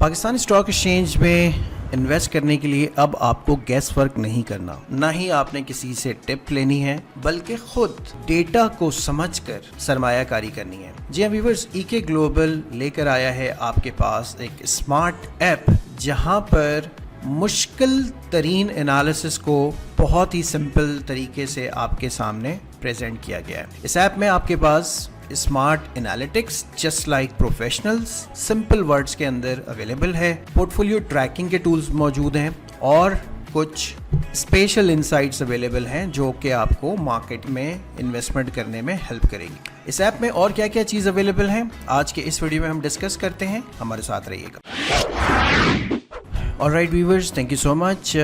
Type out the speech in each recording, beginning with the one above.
Pakistani stock exchange में invest करने के लिए अब आपको गैस वर्क नहीं करना, ना ही आपने किसी से टिप लेनी है, बल्कि खुद डेटा को समझकर सरमायाकारी करनी है। जी हाँ व्यूअर्स, ईके ग्लोबल लेकर आया है आपके पास एक स्मार्ट ऐप जहां पर मुश्किल तरीन एनालिसिस को बहुत ही सिंपल तरीके से आपके सामने प्रेजेंट किया गया है। इस ऐप में आपके पास smart analytics just like professionals simple words के अंदर अवेलेबल है। पोर्टफोलियो ट्रैकिंग के टूल्स मौजूद हैं और कुछ स्पेशल इनसाइट्स अवेलेबल हैं जो कि आपको मार्केट में इन्वेस्टमेंट करने में हेल्प करेंगी। इस ऐप में और क्या क्या चीज़ अवेलेबल हैं आज के इस वीडियो में हम डिस्कस करते हैं, हमारे साथ रहिएगा। Alright viewers, thank you so much.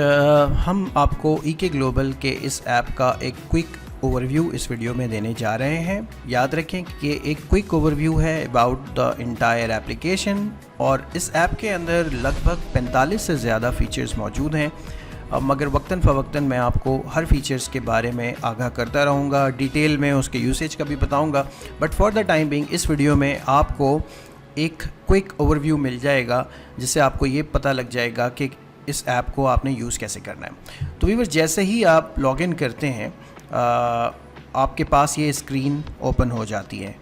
हम आपको ईके ग्लोबल के इस ऐप का एक क्विक ओवरव्यू इस वीडियो में देने जा रहे हैं। याद रखें कि ये एक क्विक ओवरव्यू है अबाउट द इंटायर एप्लीकेशन और इस ऐप के अंदर लगभग 45 से ज़्यादा फीचर्स मौजूद हैं, मगर वक्तन फ़वक्तन मैं आपको हर फीचर्स के बारे में आगाह करता रहूँगा, डिटेल में उसके यूसेज का भी बताऊँगा। But for the time being इस वीडियो में आपको एक क्विक ओवरव्यू मिल जाएगा जिससे आपको ये पता लग जाएगा कि इस ऐप को आपने यूज़ कैसे करना है। तो व्यूअर्स, जैसे ही आप लॉगिन करते हैं आपके पास ये स्क्रीन ओपन हो जाती है।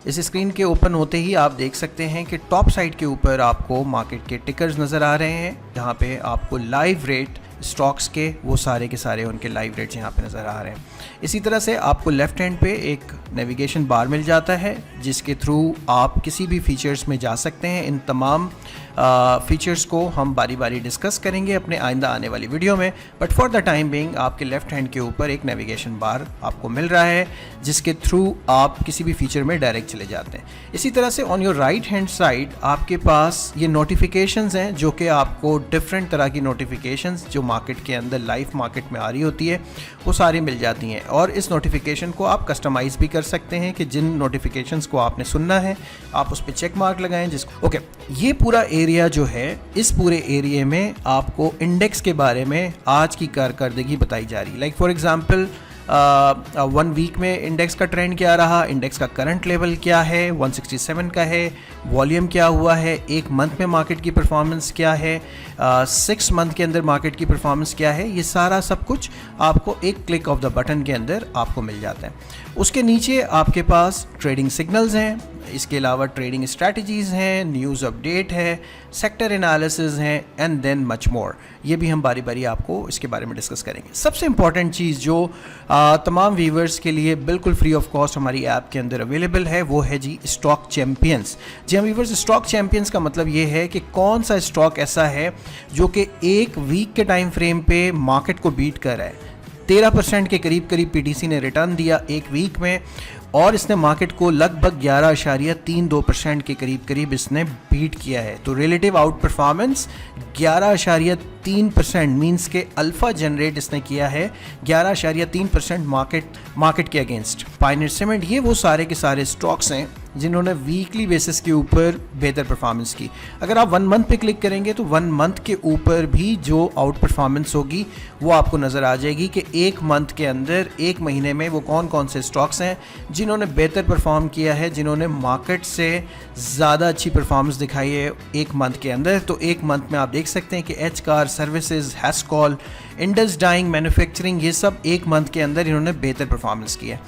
इस स्क्रीन के ओपन होते ही आप देख सकते हैं कि टॉप साइड के ऊपर आपको मार्केट के टिकर्स नज़र आ रहे हैं, जहाँ पे आपको लाइव रेट स्टॉक्स के वो सारे के सारे उनके लाइव रेट्स यहाँ पे नज़र आ रहे हैं। इसी तरह से आपको लेफ़्ट हैंड पे एक नेविगेशन बार मिल जाता है जिसके थ्रू आप किसी भी फीचर्स में जा सकते हैं। इन तमाम फीचर्स को हम बारी बारी डिस्कस करेंगे अपने आइंदा आने वाली वीडियो में, but for the time being आपके लेफ़्ट हैंड के ऊपर एक नेविगेशन बार आपको मिल रहा है जिसके थ्रू आप किसी भी फीचर में डायरेक्ट चले जाते हैं। इसी तरह से on your right hand side आपके पास ये नोटिफिकेशंस हैं जो कि आपको डिफरेंट तरह की नोटिफिकेशंस जो मार्केट के अंदर लाइव मार्केट में आ रही होती है वो सारी मिल जाती हैं और इस नोटिफिकेशन को आप कस्टमाइज़ भी कर सकते हैं कि जिन नोटिफिकेशंस को आपने सुनना है आप उस पर चेक मार्क लगाएं। ओके, ये पूरा एरिया जो है, इस पूरे एरिया में आपको इंडेक्स के बारे में आज की कारकर्दगी बताई जा रही है। लाइक फॉर एग्जांपल 1 वीक में इंडेक्स का ट्रेंड क्या रहा, इंडेक्स का करंट लेवल क्या है, 167 का है, वॉल्यूम क्या हुआ है, एक मंथ में मार्केट की परफॉर्मेंस क्या है, 6 मंथ के अंदर मार्केट की परफॉर्मेंस क्या है, ये सारा सब कुछ आपको एक क्लिक ऑफ द बटन के अंदर आपको मिल जाता है। उसके नीचे आपके पास ट्रेडिंग सिग्नल्स हैं, इसके अलावा ट्रेडिंग स्ट्रैटेजीज़ हैं, न्यूज़ अपडेट है, सेक्टर एनालिसिस हैं एंड देन मच मोर। ये भी हम बारी बारी आपको इसके बारे में डिस्कस करेंगे। सबसे इम्पॉर्टेंट चीज़ जो तमाम व्यूवर्स के लिए बिल्कुल फ्री ऑफ कॉस्ट हमारी ऐप के अंदर अवेलेबल है वो है जी स्टॉक चैम्पियंस। जी हाँ व्यूवर्स, स्टॉक चैम्पियंस का मतलब ये है कि कौन सा स्टॉक ऐसा है जो कि एक वीक के टाइम फ्रेम पे मार्केट को बीट कर रहा है। 13% के करीब पीटीसी ने रिटर्न दिया एक वीक में और इसने मार्केट को लगभग 11.32% के करीब इसने बीट किया है। तो रिलेटिव आउट परफॉर्मेंस 11.3% मींस के अल्फा जनरेट इसने किया है 11.3% मार्केट के अगेंस्ट। पायनियर सीमेंट, ये वो सारे के सारे स्टॉक्स हैं जिन्होंने वीकली बेसिस के ऊपर बेहतर परफॉर्मेंस की। अगर आप 1 मंथ पे क्लिक करेंगे तो 1 मंथ के ऊपर भी जो आउट परफॉर्मेंस होगी वो आपको नज़र आ जाएगी कि एक मंथ के अंदर, एक महीने में वो कौन कौन से स्टॉक्स हैं जिन्होंने बेहतर परफॉर्म किया है, जिन्होंने मार्केट से ज़्यादा अच्छी परफॉर्मेंस दिखाई है एक मंथ के अंदर। तो एक मंथ में आप देख सकते हैं कि H car services, Hascol, Indus Dyeing, manufacturing, ये सब एक मंथ के अंदर इन्होंने बेहतर परफॉर्मेंस की है।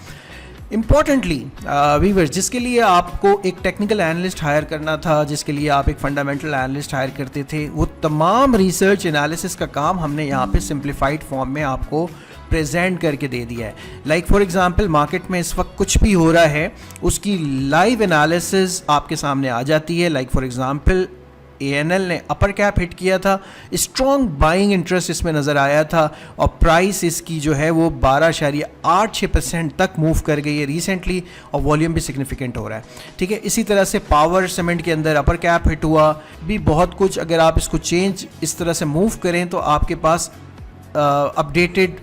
इम्पॉर्टेंटली व्यूअर्स, जिसके लिए आपको एक टेक्निकल एनालिस्ट हायर करना था, जिसके लिए आप एक फंडामेंटल एनालिस्ट हायर करते थे, वो तमाम रिसर्च एनालिसिस का काम हमने यहाँ पे सिंप्लीफाइड फॉर्म में आपको प्रेजेंट करके दे दिया है। लाइक फॉर एग्जांपल मार्केट में इस वक्त कुछ भी हो रहा है उसकी लाइव एनालिसिस आपके सामने आ जाती है। लाइक फॉर एग्जांपल ANL ने अपर कैप हिट किया था, स्ट्रॉन्ग बाइंग इंटरेस्ट इसमें नज़र आया था और प्राइस इसकी जो है वो 12.86% तक मूव कर गई है रिसेंटली और वॉल्यूम भी सिग्निफिकेंट हो रहा है। ठीक है, इसी तरह से पावर सीमेंट के अंदर अपर कैप हिट हुआ भी बहुत कुछ। अगर आप इसको चेंज इस तरह से मूव करें तो आपके पास अपडेटेड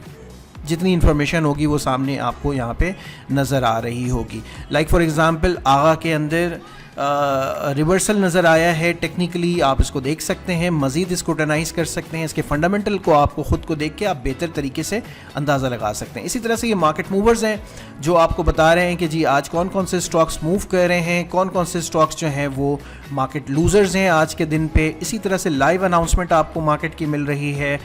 जितनी इन्फॉर्मेशन होगी वो सामने आपको यहाँ पे नज़र आ रही होगी। लाइक फॉर एग्ज़ाम्पल आगा के अंदर ریورسل نظر آیا ہے. ٹیکنیکلی آپ اس کو دیکھ سکتے ہیں, مزید اسکروٹنائز کر سکتے ہیں, اس کے فنڈامنٹل کو آپ کو خود کو دیکھ کے آپ بہتر طریقے سے اندازہ لگا سکتے ہیں. اسی طرح سے یہ مارکیٹ موورز ہیں جو آپ کو بتا رہے ہیں کہ جی آج کون کون سے اسٹاکس موو کر رہے ہیں, کون کون سے اسٹاکس جو ہیں وہ مارکیٹ لوزرز ہیں آج کے دن پہ. اسی طرح سے لائیو اناؤنسمنٹ آپ کو مارکیٹ کی مل رہی ہے.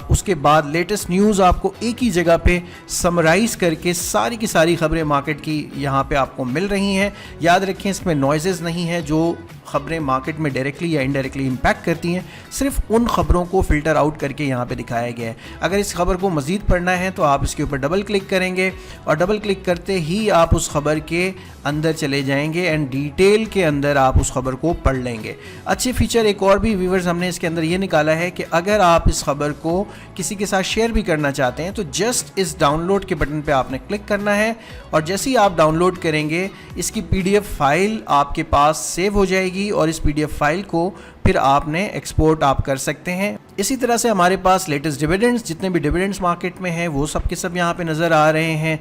اس کے بعد لیٹسٹ نیوز آپ کو ایک ہی جگہ پہ سمرائز کر کے ساری کی ساری خبریں مارکیٹ کی یہاں پہ آپ کو مل رہی ہیں. یاد رکھیں اس میں نوائزز نہیں ہیں جو خبریں مارکیٹ میں ڈائریکٹلی یا انڈائریکٹلی امپیکٹ کرتی ہیں, صرف ان خبروں کو فلٹر آؤٹ کر کے یہاں پہ دکھایا گیا ہے. اگر اس خبر کو مزید پڑھنا ہے تو آپ اس کے اوپر ڈبل کلک کریں گے اور ڈبل کلک کرتے ہی آپ اس خبر کے اندر چلے جائیں گے اینڈ ڈیٹیل کے اندر آپ اس خبر کو پڑھ لیں گے. اچھے فیچر ایک اور بھی ویورز ہم نے اس کے اندر یہ نکالا ہے کہ اگر آپ اس خبر کو کسی کے ساتھ شیئر بھی کرنا چاہتے ہیں تو جسٹ اس ڈاؤن لوڈ کے بٹن پہ آپ نے کلک کرنا ہے اور جیسے ہی آپ ڈاؤن لوڈ کریں گے اس کی پی ڈی ایف فائل آپ کے پاس سیو ہو جائے گی اور اس پی ڈی ایف فائل کو پھر آپ نے ایکسپورٹ آپ کر سکتے ہیں. اسی طرح سے ہمارے پاس لیٹسٹ ڈیویڈنڈز, جتنے بھی ڈیویڈنڈز مارکیٹ میں ہیں وہ سب کے سب یہاں پہ نظر آ رہے ہیں.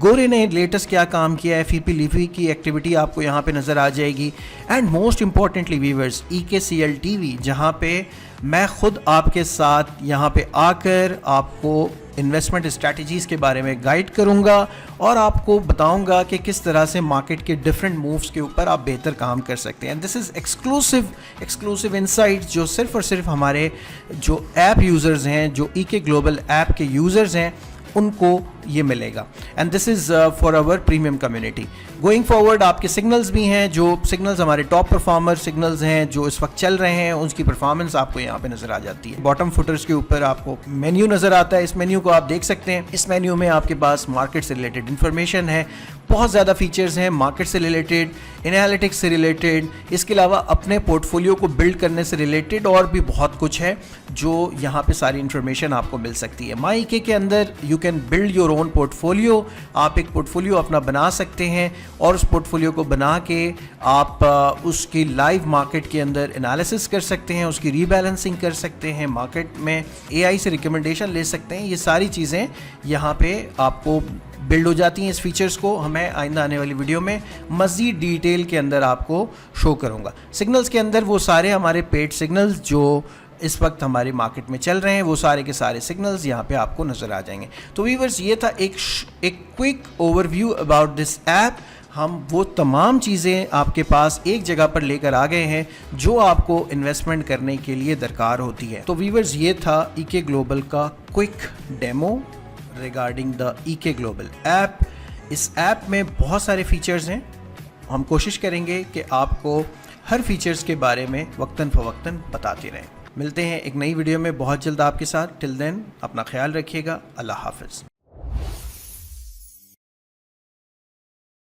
گورے نے لیٹسٹ کیا کام کیا ہے, فی پی لیفی کی ایکٹیویٹی آپ کو یہاں پہ نظر آ جائے گی. And most importantly viewers EKCL TV, جہاں پہ میں خود آپ کے ساتھ یہاں پہ آ کر آپ کو انویسٹمنٹ اسٹریٹجیز کے بارے میں گائیڈ کروں گا اور آپ کو بتاؤں گا کہ کس طرح سے مارکیٹ کے ڈفرینٹ مووز کے اوپر آپ بہتر کام کر سکتے ہیں. دس از ایکسکلوسیو انسائٹ جو صرف اور صرف ہمارے جو ایپ یوزرز ہیں, جو EK گلوبل ایپ کے یوزرز ہیں, ان کو یہ ملے گا. And this is for our premium community. Going forward آپ کے سگنلز بھی ہیں, جو سگنلز ہمارے ٹاپ پرفارمر سگنلز ہیں جو اس وقت چل رہے ہیں, اس کی پرفارمنس آپ کو یہاں پہ نظر آ جاتی ہے. باٹم فوٹرز کے اوپر آپ کو مینیو نظر آتا ہے, اس مینیو کو آپ دیکھ سکتے ہیں. اس مینیو میں آپ کے پاس مارکیٹ سے ریلیٹڈ انفارمیشن ہے, بہت زیادہ فیچرز ہیں مارکیٹ سے ریلیٹڈ, انالیٹکس سے ریلیٹڈ, اس کے علاوہ اپنے پورٹ فولیو کو بلڈ کرنے سے ریلیٹڈ اور بھی بہت کچھ ہے جو یہاں پہ ساری انفارمیشن آپ کو مل سکتی ہے. مائی EK کے اندر you can build your own portfolio, آپ ایک پورٹ فولیو اپنا بنا سکتے ہیں اور اس پورٹ فولیو کو بنا کے آپ اس کی لائیو مارکیٹ کے اندر انالیسس کر سکتے ہیں, اس کی ری بیلنسنگ کر سکتے ہیں, مارکیٹ میں AI سے ریکمنڈیشن لے سکتے ہیں. یہ ساری چیزیں یہاں پہ آپ کو بلڈ ہو جاتی ہیں. اس فیچرز کو ہمیں آئندہ آنے والی ویڈیو میں مزید ڈیٹیل کے اندر آپ کو شو کروں گا. سگنلز کے اندر وہ سارے ہمارے پیڈ سگنلز جو اس وقت ہماری مارکیٹ میں چل رہے ہیں, وہ سارے کے سارے سگنلز یہاں پہ آپ کو نظر آ جائیں گے. تو ویورز یہ تھا ایک quick overview about this app. ہم وہ تمام چیزیں آپ کے پاس ایک جگہ پر لے کر آ گئے ہیں جو آپ کو انویسٹمنٹ کرنے کے لیے درکار ہوتی ہے. تو ویورز یہ تھا EK گلوبل کا quick demo regarding the EK global app. اس ایپ میں بہت سارے فیچرز ہیں, ہم کوشش کریں گے کہ آپ کو ہر فیچرز کے بارے میں وقتاً فوقتاً بتاتے رہیں. ملتے ہیں ایک نئی ویڈیو میں بہت جلد آپ کے ساتھ. ٹل دین اپنا خیال رکھیے گا. اللہ حافظ.